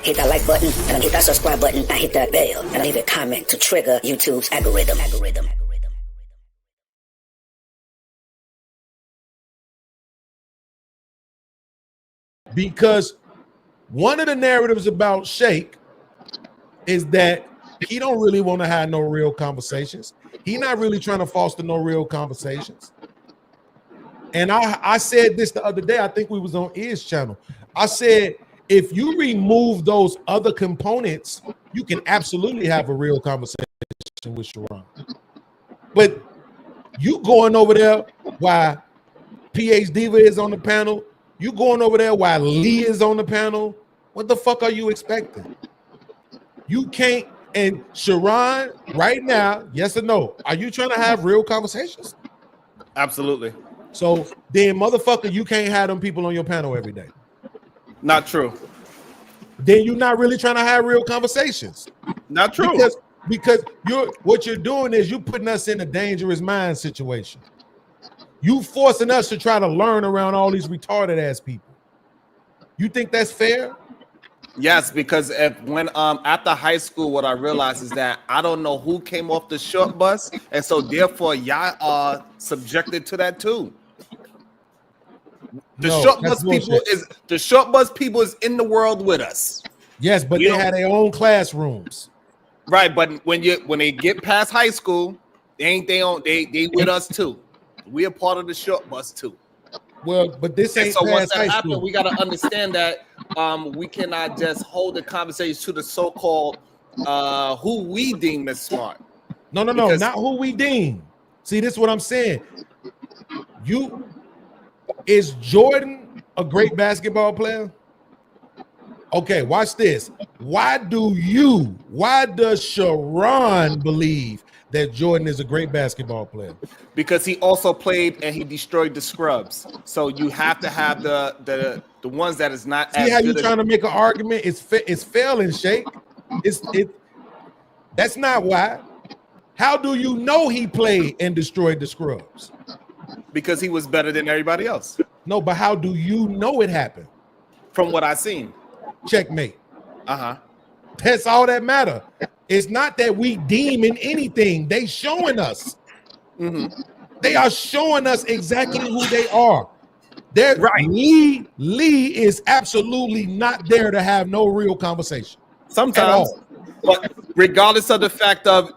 hit that like button, and hit that subscribe button, and hit that bell, and leave a comment to trigger YouTube's algorithm. Because one of the narratives about Shake is that he don't really want to have no real conversations. He not really trying to foster no real conversations. And I said this the other day, I think we was on Iz's channel. I said, if you remove those other components, you can absolutely have a real conversation with Sharon. But you going over there while PH Diva is on the panel, you going over there while Lee is on the panel, what the fuck are you expecting? You can't. And Sharon, right now, yes or no, are you trying to have real conversations? Absolutely. So then, motherfucker, you can't have them people on your panel every day. Not true. Then you're not really trying to have real conversations. Not true. Because what you're doing is you putting us in a dangerous mind situation. You forcing us to try to learn around all these retarded ass people. You think that's fair? Yes, because when after high school, what I realized is that I don't know who came off the short bus, and so therefore y'all are subjected to that too. The short bus people is in the world with us. Yes, but they had their own classrooms. Right, but when they get past high school, they with us too. We are part of the short bus too. Well, but this ain't so once that happens, we got to understand that we cannot just hold the conversation to the so-called who we deem as smart. No, not who we deem. See, this is what I'm saying. Is Jordan a great basketball player? Okay, watch this. Why does Sharon believe that Jordan is a great basketball player? Because he also played and he destroyed the scrubs. So you have to have the ones that is not. See how you trying to make an argument? It's failing, Shake. That's not why. How do you know he played and destroyed the scrubs? Because he was better than everybody else. No, but how do you know it happened? From what I've seen. Checkmate. Uh-huh. That's all that matter. It's not that we deeming anything. They showing us. Mm-hmm. They are showing us exactly who they are. Right. Lee is absolutely not there to have no real conversation. Sometimes, but regardless of the fact of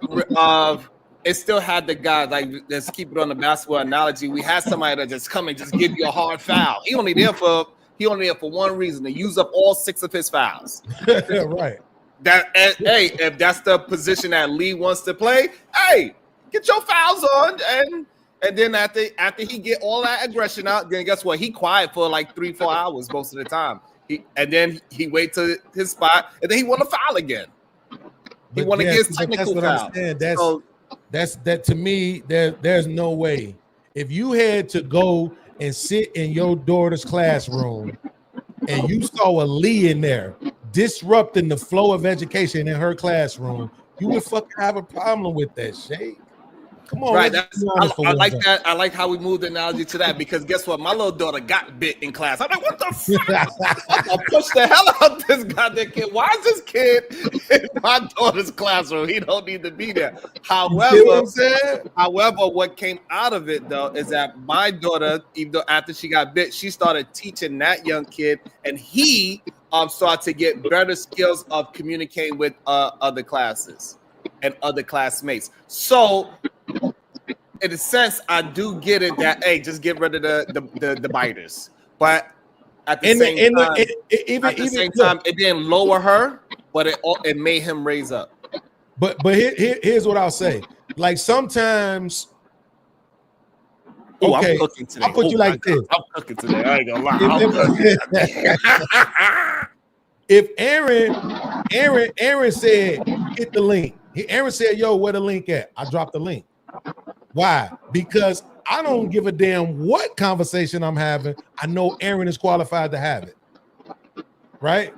it still had the guy, like, let's keep it on the basketball analogy. We had somebody that just come and just give you a hard foul. He only there for one reason, to use up all 6 of his fouls. Right. Hey, if that's the position that Lee wants to play, hey, get your fouls on, and then after he get all that aggression out, then guess what? He quiet for like 3-4 hours most of the time. Then he wait to his spot, and then he want to foul again. He want to get his technical foul. That's to me. There's no way. If you had to go and sit in your daughter's classroom and you saw a Lee in there disrupting the flow of education in her classroom, you would fucking have a problem with that, Shay. Come on, right? I like that. I like how we moved the analogy to that, because guess what? My little daughter got bit in class. I'm like, what the fuck? I pushed the hell out of this goddamn kid. Why is this kid in my daughter's classroom? He don't need to be there. However, what came out of it though is that my daughter, even though after she got bit, she started teaching that young kid, and he started to get better skills of communicating with other classes and other classmates. So, in a sense, I do get it that, hey, just get rid of the biters. But at the same time, it didn't lower her, but it made him raise up. But here's what I'll say. Like sometimes, okay, I'll put you like this. I'm cooking today. I ain't gonna lie. If Aaron said, hit the link. Aaron said, yo, where the link at? I dropped the link. Why? Because I don't give a damn what conversation I'm having. I know Aaron is qualified to have it. Right?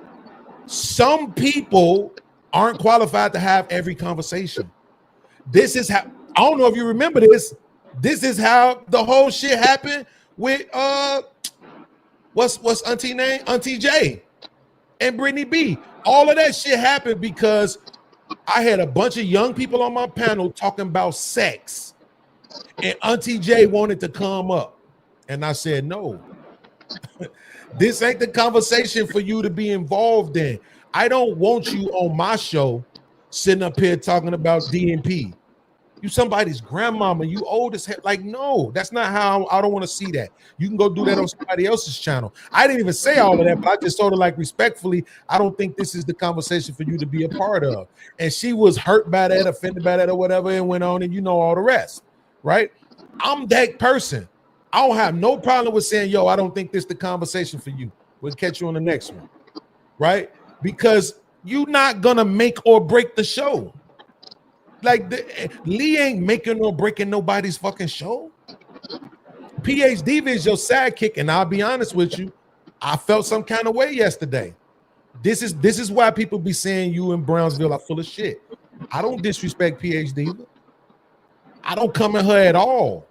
Some people aren't qualified to have every conversation. This is how, I don't know if you remember this. This is how the whole shit happened with what's Auntie name? Auntie J. and Brittany B. All of that shit happened because I had a bunch of young people on my panel talking about sex, and Auntie J wanted to come up, and I said no. This ain't the conversation for you to be involved in. I don't want you on my show sitting up here talking about DNP. You somebody's grandmama, you old as hell. Like, no, that's not how. I don't want to see that. You can go do that on somebody else's channel. I didn't even say all of that, but I just sort of like respectfully, I don't think this is the conversation for you to be a part of. And she was hurt by that, offended by that, or whatever, and went on, and you know all the rest, right? I'm that person. I don't have no problem with saying, yo, I don't think this is the conversation for you. We'll catch you on the next one, right? Because you're not gonna make or break the show. Like Lee ain't making or breaking nobody's fucking show. PhD is your sidekick, and I'll be honest with you, I felt some kind of way yesterday. This is why people be saying you in Brownsville are full of shit. I don't disrespect PhD. I don't come at her at all.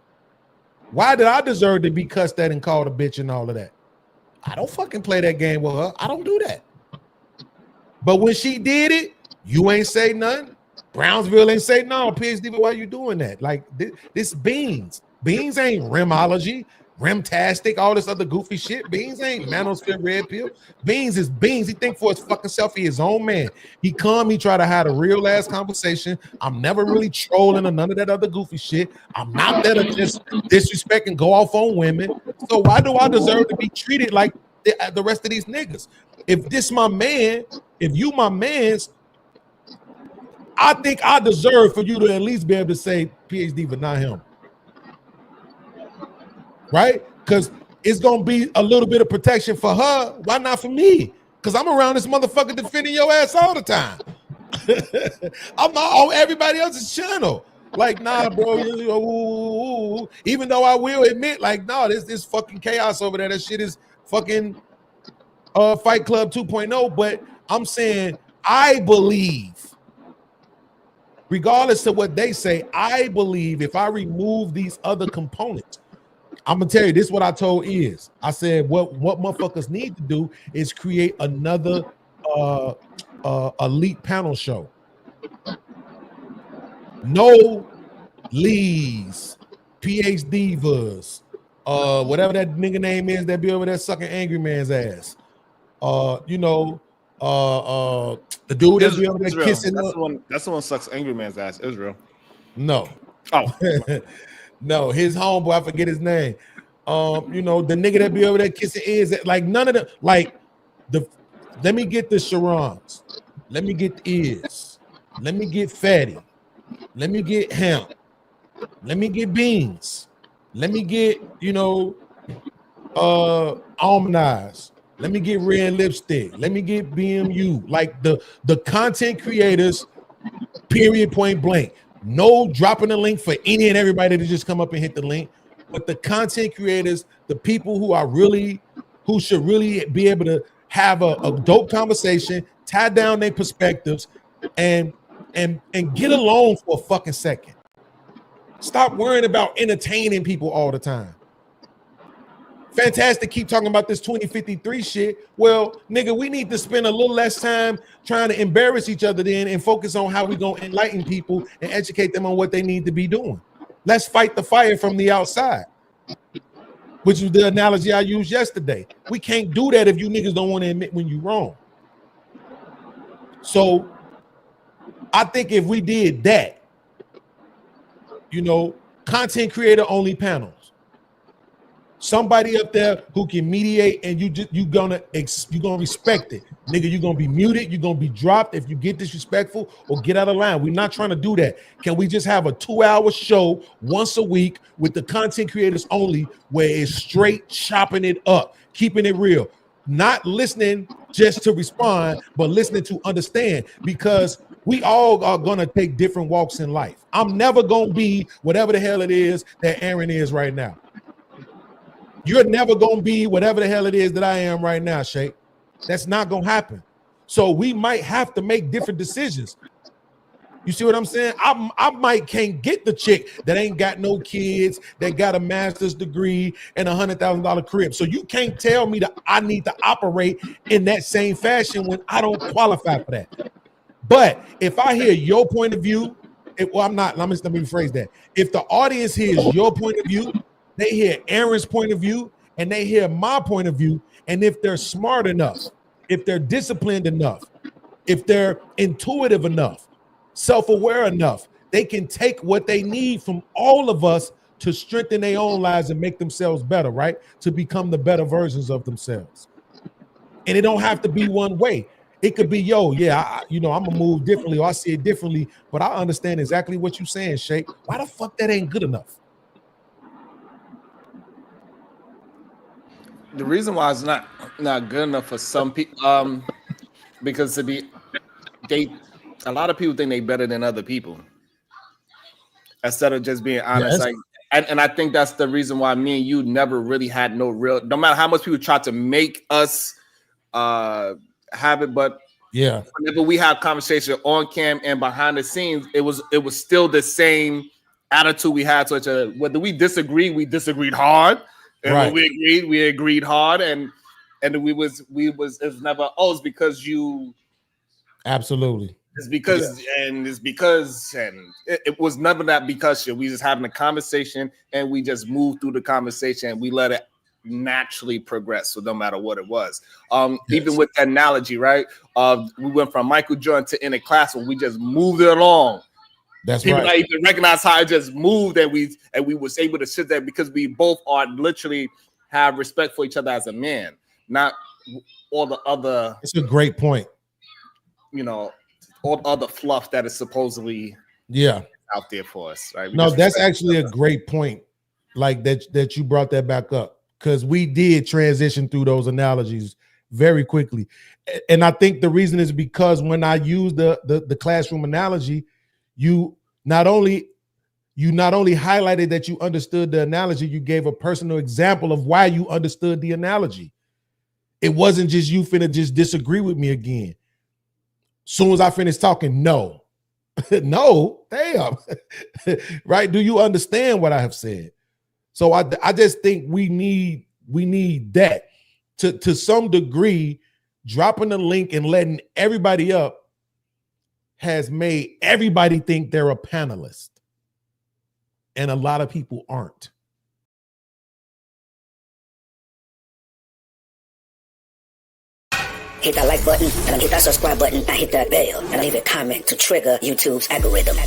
Why did I deserve to be cussed at and called a bitch and all of that? I don't fucking play that game with her. I don't do that. But when she did it, you ain't say nothing. Brownsville ain't say no. PhD, why you doing that? Like this Beanz. Beanz ain't Remology, Remtastic, all this other goofy shit. Beanz ain't Manosphere Red Pill. Beanz is Beanz. He think for his fucking self, he his own man. He try to have a real ass conversation. I'm never really trolling or none of that other goofy shit. I'm not there to just disrespect and go off on women. So why do I deserve to be treated like the rest of these niggas? If this my man, if you my mans, I think I deserve for you to at least be able to say PhD, but not him. Right? Because it's going to be a little bit of protection for her. Why not for me? Because I'm around this motherfucker defending your ass all the time. I'm not on everybody else's channel. Like, nah, bro. Even though I will admit, like, no, this fucking chaos over there. That shit is fucking Fight Club 2.0. But I'm saying I believe, regardless of what they say, I believe if I remove these other components, I'm gonna tell you this is what I told Iz. I said what motherfuckers need to do is create another elite panel show. No Lees, PhDivas, whatever that nigga name is that be over there sucking Angry Man's ass. The dude that be over there kissing. That's the one sucks Angry Man's ass. Israel. No. Oh. No, his homeboy, I forget his name. The nigga that be over there kissing is like none of the like the. Let me get the Sharons. Let me get Iz. Let me get Fatty. Let me get Hemp. Let me get Beanz. Let me get Almanize. Let me get Red Lipstick. Let me get BMU. Like the content creators. Period. Point blank. No dropping the link for any and everybody to just come up and hit the link, but the content creators, the people who should really be able to have a dope conversation, tie down their perspectives, and get along for a fucking second. Stop worrying about entertaining people all the time. Fantastic, keep talking about this 2053 shit. Well, nigga, we need to spend a little less time trying to embarrass each other then and focus on how we gonna enlighten people and educate them on what they need to be doing. Let's fight the fire from the outside, which was the analogy I used yesterday. We can't do that if you niggas don't want to admit when you're wrong. So I think if we did that, content creator only panels. Somebody up there who can mediate, and you're gonna respect it, nigga. You're gonna be muted. You're gonna be dropped if you get disrespectful or get out of line. We're not trying to do that. Can we just have a 2-hour show once a week with the content creators only, where it's straight chopping it up, keeping it real, not listening just to respond, but listening to understand, because we all are gonna take different walks in life. I'm never gonna be whatever the hell it is that Aaron is right now. You're never going to be whatever the hell it is that I am right now, Shay. That's not going to happen. So we might have to make different decisions. You see what I'm saying? I might can't get the chick that ain't got no kids, that got a master's degree and $100,000 crib. So you can't tell me that I need to operate in that same fashion when I don't qualify for that. But if I hear your point of view, let me rephrase that. If the audience hears your point of view, they hear Aaron's point of view, and they hear my point of view, and if they're smart enough, if they're disciplined enough, if they're intuitive enough, self-aware enough, they can take what they need from all of us to strengthen their own lives and make themselves better, right? To become the better versions of themselves. And it don't have to be one way. It could be, I'm gonna move differently, or I see it differently, but I understand exactly what you're saying, Shay. Why the fuck that ain't good enough? The reason why it's not good enough for some people, because a lot of people think they better than other people instead of just being honest. And I think that's the reason why me and you never really had no matter how much people try to make us have it, but whenever we have conversation on cam and behind the scenes, it was still the same attitude we had to each other. Whether we disagreed hard, and when we agreed hard, and it was never it's because you absolutely. It's because and it was never that because shit. We just having a conversation and we just moved through the conversation and we let it naturally progress. So no matter what it was, even with that analogy, right? We went from Michael Jordan to in a class when we just moved it along. That's people right. not even recognize how it just moved and we was able to sit there because we both are literally have respect for each other as a man, not all the other. It's a great point. All other fluff that is supposedly out there for us, right? No, that's actually a great point. Like that you brought that back up because we did transition through those analogies very quickly, and I think the reason is because when I use the classroom analogy, you not only highlighted that you understood the analogy, you gave a personal example of why you understood the analogy. It wasn't just you finna just disagree with me again. Soon as I finish talking, no, damn, right? Do you understand what I have said? So I just think we need that to some degree. Dropping the link and letting everybody up has made everybody think they're a panelist, and a lot of people aren't. Hit that like button, and hit that subscribe button, and hit that bell, and leave a comment to trigger YouTube's algorithm.